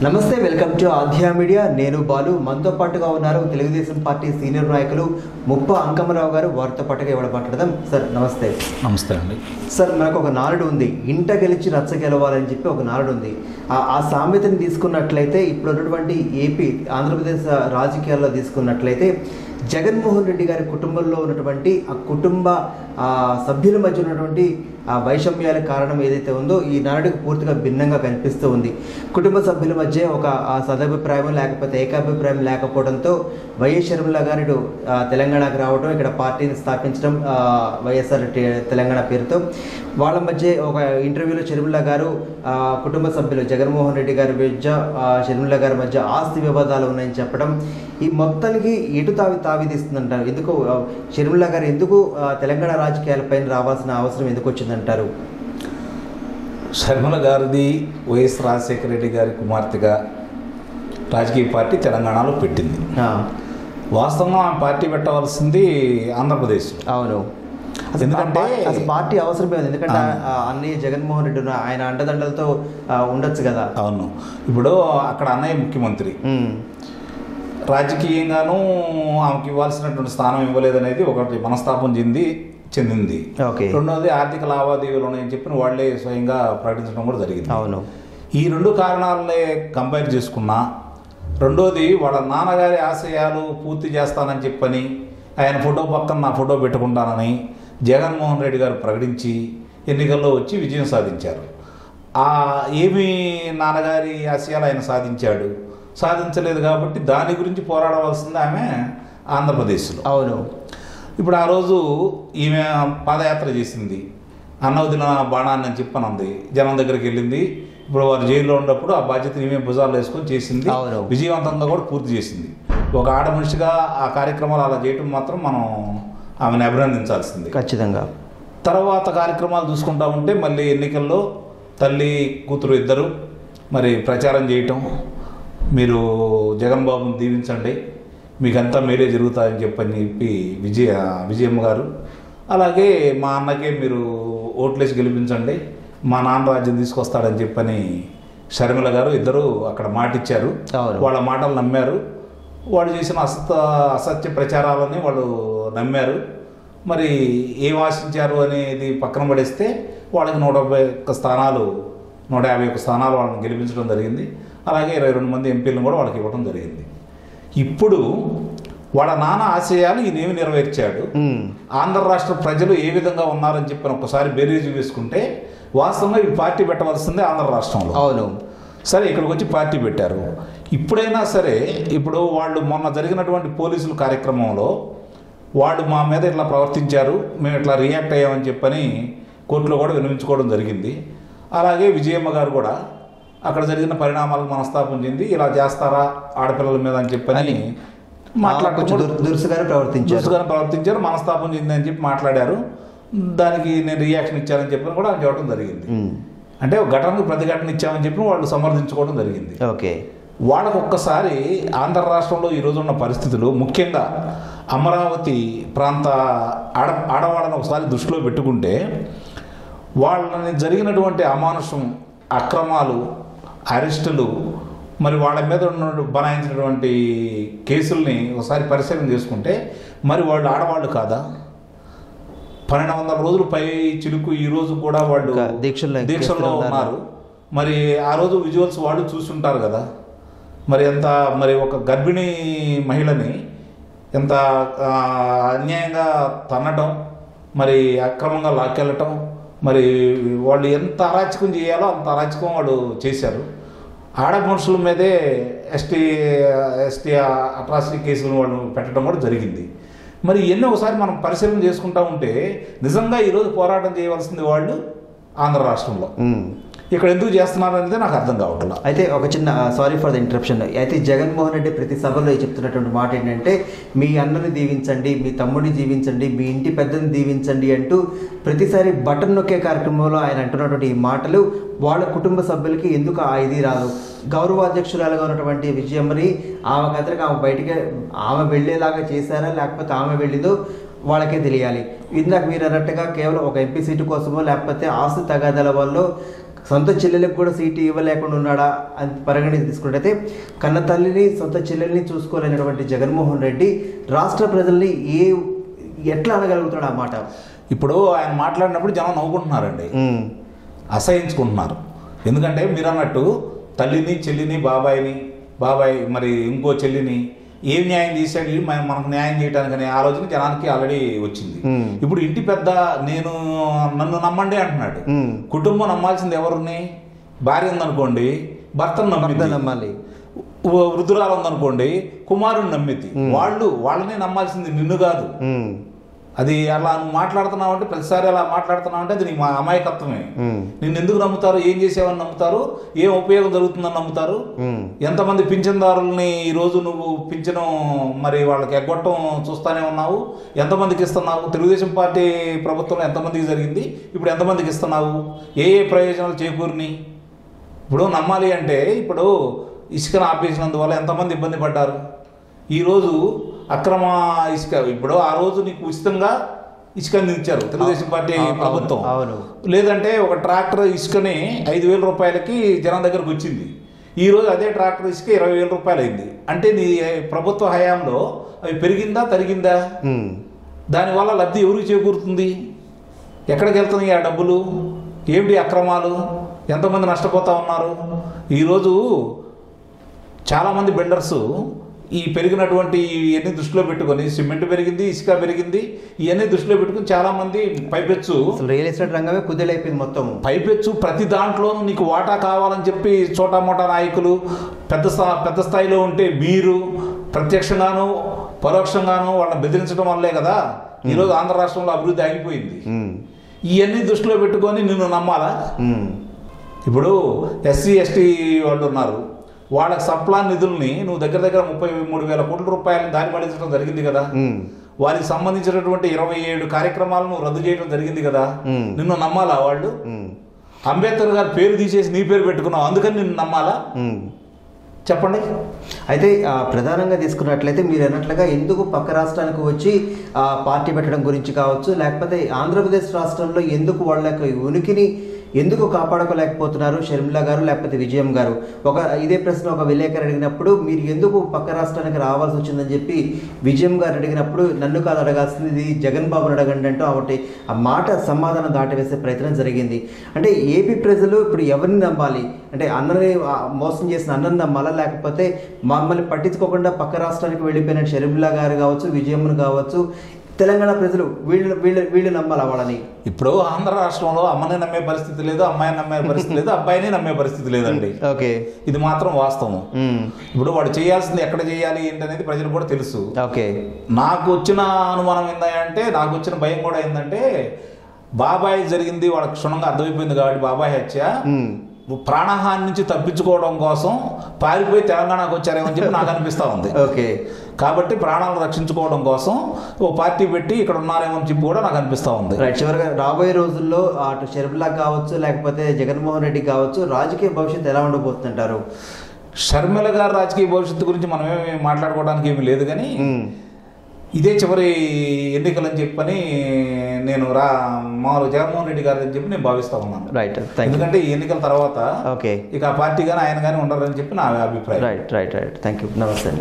నమస్తే, welcome to ఆధ్యా media. నేను బాలు. మనతో పాటుగా ఉన్నారు తెలుగుదేశం పార్టీ సీనియర్ నాయకులు ముప్ప అంకమరావు గారు. వారితో పాటుగా ఇవాళ మాట్లాడదాం. సార్ నమస్తే. నమస్తే అండి. సార్, మనకు ఒక నానుడు ఉంది, ఇంట గెలిచి రచ్చ గెలవాలని చెప్పి ఒక నానుడు ఉంది. ఆ సామెతని తీసుకున్నట్లయితే ఇప్పుడు ఉన్నటువంటి ఏపీ ఆంధ్రప్రదేశ్ రాజకీయాల్లో తీసుకున్నట్లయితే జగన్మోహన్ రెడ్డి గారి కుటుంబంలో ఉన్నటువంటి ఆ కుటుంబ సభ్యుల మధ్య ఉన్నటువంటి ఆ వైషమ్యాలకు కారణం ఏదైతే ఉందో ఈ నాడుకు పూర్తిగా భిన్నంగా కనిపిస్తూ ఉంది. కుటుంబ సభ్యుల మధ్య ఒక సదభిప్రాయం లేకపోతే ఏకాభిప్రాయం లేకపోవడంతో వైఎస్ షర్మిల గారు తెలంగాణకు రావడం, ఇక్కడ పార్టీని స్థాపించడం వైఎస్ఆర్ తెలంగాణ పేరుతో. వాళ్ళ మధ్య ఒక ఇంటర్వ్యూలో షర్మిల గారు కుటుంబ సభ్యులు జగన్మోహన్ రెడ్డి గారి మధ్య షర్మిల గారి మధ్య ఆస్తి వివాదాలు ఉన్నాయని చెప్పడం, ఈ మొత్తానికి ఎటు తావిదిస్తుందంటారు. ఎందుకు షర్మిల గారు ఎందుకు తెలంగాణ రాజకీయాలపైన రావాల్సిన అవసరం ఎందుకు వచ్చిందంటారు? షర్మిల గారిది వైఎస్ రాజశేఖర రెడ్డి గారి కుమార్తెగా రాజకీయ పార్టీ తెలంగాణలో పెట్టింది. వాస్తవంగా ఆమె పార్టీ పెట్టవలసింది ఆంధ్రప్రదేశ్. అవును. ఎందుకంటే అసలు పార్టీ అవసరమే ఉంది. ఎందుకంటే అన్నయ్య జగన్మోహన్ రెడ్డి ఆయన అండదండలతో ఉండొచ్చు కదా. అవును. ఇప్పుడు అక్కడ అన్నయ్య ముఖ్యమంత్రి, రాజకీయంగానూ ఆమెకి ఇవ్వాల్సినటువంటి స్థానం ఇవ్వలేదనేది ఒకటి మనస్తాపం చెందింది. రెండోది ఆర్థిక లావాదేవీలు ఉన్నాయని చెప్పి వాళ్ళే స్వయంగా ప్రకటించడం కూడా జరిగింది. అవును. ఈ రెండు కారణాలనే కంపేర్ చేసుకున్నా, రెండోది వాళ్ళ నాన్నగారి ఆశయాలు పూర్తి చేస్తానని చెప్పని ఆయన ఫోటో పక్కన నా ఫోటో పెట్టుకుంటానని జగన్మోహన్ రెడ్డి గారు ప్రకటించి ఎన్నికల్లో వచ్చి విజయం సాధించారు. ఏమి నాన్నగారి ఆశయాలు ఆయన సాధించలేదు కాబట్టి దాని గురించి పోరాడవలసింది ఆమె ఆంధ్రప్రదేశ్లో. అవును. ఇప్పుడు ఆ రోజు ఈమె పాదయాత్ర చేసింది, అన్నవదిన బాణాన్ని అని చెప్పని అంది, జనం దగ్గరికి వెళ్ళింది. ఇప్పుడు వారు జైల్లో ఉన్నప్పుడు ఆ బాధ్యతను ఈమె భుజాలు వేసుకొని చేసింది, విజయవంతంగా కూడా పూర్తి చేసింది. ఒక ఆడ మనిషిగా ఆ కార్యక్రమాలు అలా చేయటం మాత్రం మనం ఆమెను అభినందించాల్సింది ఖచ్చితంగా. తర్వాత కార్యక్రమాలు చూసుకుంటా ఉంటే మళ్ళీ ఎన్నికల్లో తల్లి కూతురు ఇద్దరు మరి ప్రచారం చేయటం, మీరు జగన్ బాబుని దీవించండి, మీకంతా మేలే జరుగుతాయని చెప్పి విజయమ్మ గారు, అలాగే మా అన్నకే మీరు ఓట్లేసి గెలిపించండి, మా నాన్న రాజ్యం తీసుకొస్తాడని చెప్పని షర్మిల గారు ఇద్దరు అక్కడ మాటిచ్చారు. వాళ్ళ మాటలు నమ్మారు. వాళ్ళు చేసిన అసత్య ప్రచారాలని వాళ్ళు నమ్మారు. మరి ఏం ఆశించారు అనేది పక్కన పడేస్తే వాళ్ళకి 151 స్థానాలు వాళ్ళని గెలిపించడం జరిగింది. అలాగే 22 మంది ఎంపీలను కూడా వాళ్ళకి ఇవ్వడం జరిగింది. ఇప్పుడు వాళ్ళ నాన్న ఆశయాలు ఈయనేమి నెరవేర్చాడు, ఆంధ్ర రాష్ట్ర ప్రజలు ఏ విధంగా ఉన్నారని చెప్పని ఒకసారి బేరీజు వేసుకుంటే వాస్తవంగా ఈ పార్టీ పెట్టవలసిందే ఆంధ్ర రాష్ట్రంలో. అవును. సరే, ఇక్కడికి వచ్చి పార్టీ పెట్టారు. ఇప్పుడైనా సరే, ఇప్పుడు వాళ్ళు మొన్న జరిగినటువంటి పోలీసుల కార్యక్రమంలో వాళ్ళు మా మీద ఇట్లా ప్రవర్తించారు, మేము ఇట్లా రియాక్ట్ అయ్యామని చెప్పని కోర్టులో కూడా వినిపించుకోవడం జరిగింది. అలాగే విజయమ్మ గారు కూడా అక్కడ జరిగిన పరిణామాలకు మనస్తాపం చెంది ఇలా చేస్తారా ఆడపిల్లల మీద అని చెప్పని దురుసుగానే ప్రవర్తించారు, మనస్తాపం చెంది అని చెప్పి మాట్లాడారు. దానికి నేను రియాక్షన్ ఇచ్చానని చెప్పని కూడా చెప్పడం జరిగింది. అంటే ఒక ఘటనకు ప్రతిఘటన ఇచ్చామని చెప్పి వాళ్ళు సమర్థించుకోవడం జరిగింది. ఓకే. వాళ్ళకు ఒక్కసారి ఆంధ్ర రాష్ట్రంలో ఈరోజు ఉన్న పరిస్థితులు, ముఖ్యంగా అమరావతి ప్రాంత ఆడవాళ్ళని ఒకసారి దృష్టిలో పెట్టుకుంటే వాళ్ళని జరిగినటువంటి అమానుషం, అక్రమాలు, అరెస్టులు, మరి వాళ్ళ మీద బనాయించినటువంటి కేసుల్ని ఒకసారి పరిశీలన చేసుకుంటే మరి వాళ్ళు ఆడవాళ్ళు కాదా? 1200 రోజులు పై చిలుకు ఈరోజు కూడా వాళ్ళు దీక్షల్లో ఉన్నారు. మరి ఆ రోజు విజువల్స్ వాళ్ళు చూస్తుంటారు కదా. మరి ఒక గర్భిణీ మహిళని ఎంత అన్యాయంగా తన్నటం, మరి అక్రమంగా లాక్కెళ్ళటం, మరి వాళ్ళు ఎంత అరాచకం చేయాలో అంత అరాచకం వాళ్ళు చేశారు. ఆడ మనుషుల మీదే ఎస్టీ అట్రాసిటీ కేసులను వాళ్ళు పెట్టడం కూడా జరిగింది. మరి ఎన్నో ఒకసారి మనం పరిశీలన చేసుకుంటా ఉంటే నిజంగా ఈరోజు పోరాటం చేయవలసింది వాళ్ళు ఆంధ్ర రాష్ట్రంలో. ఇక్కడ ఎందుకు చేస్తున్నారు అనేది నాకు అర్థం కావట్లేదు. అయితే ఒక చిన్న సారీ ఫర్ ద ఇంటరప్షన్. అయితే జగన్మోహన్ రెడ్డి ప్రతి సభలో చెప్తున్నటువంటి మాట ఏంటంటే, మీ అన్నని దీవించండి, మీ తమ్ముడిని దీవించండి, మీ ఇంటి పెద్దని దీవించండి అంటూ ప్రతిసారి బటన్ నొక్కే కార్యక్రమంలో ఆయన అంటున్నటువంటి ఈ మాటలు వాళ్ళ కుటుంబ సభ్యులకి ఎందుకు ఇది రాదు? గౌరవాధ్యక్షురాలుగా ఉన్నటువంటి విజయమ్మని ఆమె కథలకు ఆమె వెళ్ళేలాగా చేశారా, లేకపోతే ఆమె వెళ్ళిందో వాళ్ళకే తెలియాలి. ఇందాక మీరు అన్నట్టుగా కేవలం ఒక ఎంపీ సీటు కోసమో లేకపోతే ఆస్తి తగాదాల వల్ల సొంత చెల్లెలకు కూడా సీటు ఇవ్వలేకుండా ఉన్నాడా అని పరిగణించి తీసుకున్నట్టయితే కన్న తల్లిని సొంత చెల్లెల్ని చూసుకోలేనటువంటి జగన్మోహన్ రెడ్డి రాష్ట్ర ప్రజల్ని ఎట్లా అనగలుగుతున్నాడు ఆ మాట? ఇప్పుడు ఆయన మాట్లాడినప్పుడు జనం నవ్వుకుంటున్నారండి, అసహించుకుంటున్నారు. ఎందుకంటే మీరు అన్నట్టు తల్లిని చెల్లిని బాబాయ్ మరి ఇంకో చెల్లిని ఏం న్యాయం చేశాడు, మనకు న్యాయం చేయడానికనే ఆలోచన జనానికి ఆల్రెడీ వచ్చింది. ఇప్పుడు ఇంటి పెద్ద నన్ను నమ్మండి అంటున్నాడు. కుటుంబం నమ్మాల్సింది ఎవరిని? భార్య ఉందనుకోండి భర్తను నమ్మాలి, వృద్ధురాలు ఉందనుకోండి కుమారుని నమ్మితి. వాళ్ళనే నమ్మాల్సింది, నిన్ను కాదు. అది అలా నువ్వు మాట్లాడుతున్నావు అంటే ప్రతిసారి అలా మాట్లాడుతున్నావు అంటే అది నీ అమాయకత్వమే. నిన్ను ఎందుకు నమ్ముతారు? ఏం చేసావని నమ్ముతారు? ఏం ఉపయోగం జరుగుతుందని నమ్ముతారు? ఎంతమంది పింఛన్దారుల్ని ఈరోజు నువ్వు పింఛను మరి వాళ్ళకి ఎగ్గొట్టం చూస్తూనే ఉన్నావు. ఎంతమందికి ఇస్తున్నావు? తెలుగుదేశం పార్టీ ప్రభుత్వంలో ఎంతమందికి జరిగింది, ఇప్పుడు ఎంతమందికి ఇస్తున్నావు? ఏ ప్రయోజనాలు చేకూరిని? ఇప్పుడు నమ్మాలి అంటే ఇప్పుడు ఇసుకను ఆపేసినందువల్ల ఎంతమంది ఇబ్బంది పడ్డారు. ఈరోజు అక్రమ ఇసుక, ఇప్పుడు ఆ రోజు నీకు ఉచితంగా ఇసుక అందించారు తెలుగుదేశం పార్టీ ప్రభుత్వం. లేదంటే ఒక ట్రాక్టర్ ఇసుకని 5,000 రూపాయలకి జనం దగ్గరకు వచ్చింది. ఈరోజు అదే ట్రాక్టర్ ఇసుక 20,000 రూపాయలు అయింది. అంటే నీ ప్రభుత్వ హయాంలో అవి పెరిగిందా తరిగిందా? దానివల్ల లబ్ధి ఎవరికి చేకూరుతుంది? ఎక్కడికి వెళ్తున్నాయి ఆ డబ్బులు? ఏమిటి అక్రమాలు? ఎంతమంది నష్టపోతూ ఉన్నారు? ఈరోజు చాలామంది బిల్డర్సు ఈ పెరిగినటువంటి ఇవన్నీ దృష్టిలో పెట్టుకొని, సిమెంట్ పెరిగింది, ఇసుక పెరిగింది, ఇవన్నీ దృష్టిలో పెట్టుకుని చాలామంది పైపెచ్చు రియల్ ఎస్టేట్ రంగమే కుదేలైపోయింది మొత్తం. పైపెచ్చు ప్రతి దాంట్లోనూ నీకు వాటా కావాలని చెప్పి చోటామోటా నాయకులు పెద్ద స్థాయిలో ఉంటే మీరు ప్రత్యక్షంగాను పరోక్షంగాను వాళ్ళని బెదిరించడం వల్లే కదా ఈరోజు ఆంధ్ర రాష్ట్రంలో అభివృద్ధి ఆగిపోయింది. ఇవన్నీ దృష్టిలో పెట్టుకొని నిన్ను నమ్మాలా? ఇప్పుడు SC ST వాళ్ళు ఉన్నారు, వాళ్ళకి సప్లాన్ నిధుల్ని నువ్వు దగ్గర 33,000 కోట్ల రూపాయలు దారి మళ్లించడం జరిగింది కదా. వారికి సంబంధించినటువంటి 27 కార్యక్రమాలను నువ్వు రద్దు చేయడం జరిగింది కదా. నిన్ను నమ్మాలా వాళ్ళు? అంబేద్కర్ గారి పేరు తీసేసి నీ పేరు పెట్టుకున్నావు, అందుకని నిన్ను నమ్మాలా? చెప్పండి. అయితే ప్రధానంగా తీసుకున్నట్లయితే మీరు అన్నట్లుగా ఎందుకు పక్క రాష్ట్రానికి వచ్చి పార్టీ పెట్టడం గురించి కావచ్చు, లేకపోతే ఆంధ్రప్రదేశ్ రాష్ట్రంలో ఎందుకు వాళ్ళ యొక్క ఉనికిని ఎందుకు కాపాడుకోలేకపోతున్నారు షర్మిల గారు లేకపోతే విజయం గారు? ఇదే ప్రశ్న ఒక విలేకరు అడిగినప్పుడు మీరు ఎందుకు పక్క రాష్ట్రానికి రావాల్సి వచ్చిందని చెప్పి విజయం గారు అడిగినప్పుడు నన్ను కాదు అడగాల్సింది జగన్ బాబుని అడగండి అంటూ ఒకటి ఆ మాట సమాధానం దాటివేసే ప్రయత్నం జరిగింది. అంటే ఏపీ ప్రజలు ఇప్పుడు ఎవరిని నమ్మాలి? అంటే అన్నని మోసం చేసిన అన్నని నమ్మాలా, లేకపోతే మమ్మల్ని పట్టించుకోకుండా పక్క రాష్ట్రానికి వెళ్ళిపోయిన షర్మిల గారు కావచ్చు, విజయమ్మను కావచ్చు, తెలంగాణ ప్రజలు వీళ్ళు నమ్మాలి వాళ్ళని? ఇప్పుడు ఆంధ్ర రాష్ట్రంలో అమ్మని నమ్మే పరిస్థితి లేదు, అమ్మాయిని నమ్మే పరిస్థితి లేదు, అబ్బాయిని నమ్మే పరిస్థితి లేదండి. ఓకే, ఇది మాత్రం వాస్తవం. ఇప్పుడు వాడు చేయాల్సింది ఎక్కడ చేయాలి ఏంటనేది ప్రజలు కూడా తెలుసు. ఓకే, నాకు వచ్చిన అనుమానం ఏంటంటే, నాకు వచ్చిన భయం కూడా ఏంటంటే, బాబాయ్ జరిగింది వాళ్ళకి క్షుణ్ణంగా అర్థమైపోయింది కాబట్టి బాబాయ్ హత్య ప్రాణహాని నుంచి తప్పించుకోవడం కోసం పారిపోయి తెలంగాణకు వచ్చారేమని చెప్పి నాకు అనిపిస్తూ ఉంది. ఓకే, కాబట్టి ప్రాణాలను రక్షించుకోవడం కోసం ఓ పార్టీ పెట్టి ఇక్కడ ఉన్నారేమో అని చెప్పి కూడా నాకు అనిపిస్తూ ఉంది. చివరిగా రాబోయే రోజుల్లో అటు షర్మిల కావచ్చు లేకపోతే జగన్మోహన్ రెడ్డి కావచ్చు రాజకీయ భవిష్యత్తు ఎలా ఉండబోతుంటారు? షర్మిల గారి రాజకీయ భవిష్యత్తు గురించి మనమేమి మాట్లాడుకోవడానికి ఏమీ లేదు, కానీ ఇదే చివరి ఎన్నికలని చెప్పని నేను మామూలు జగన్మోహన్ రెడ్డి గారు అని చెప్పి నేను భావిస్తా ఉన్నాను. రైట్, ఎందుకంటే ఈ ఎన్నికల తర్వాత ఓకే ఇక ఆ పార్టీ కానీ ఆయన కానీ ఉండరని చెప్పి నా అభిప్రాయం. Right right right thank you, నమస్తే.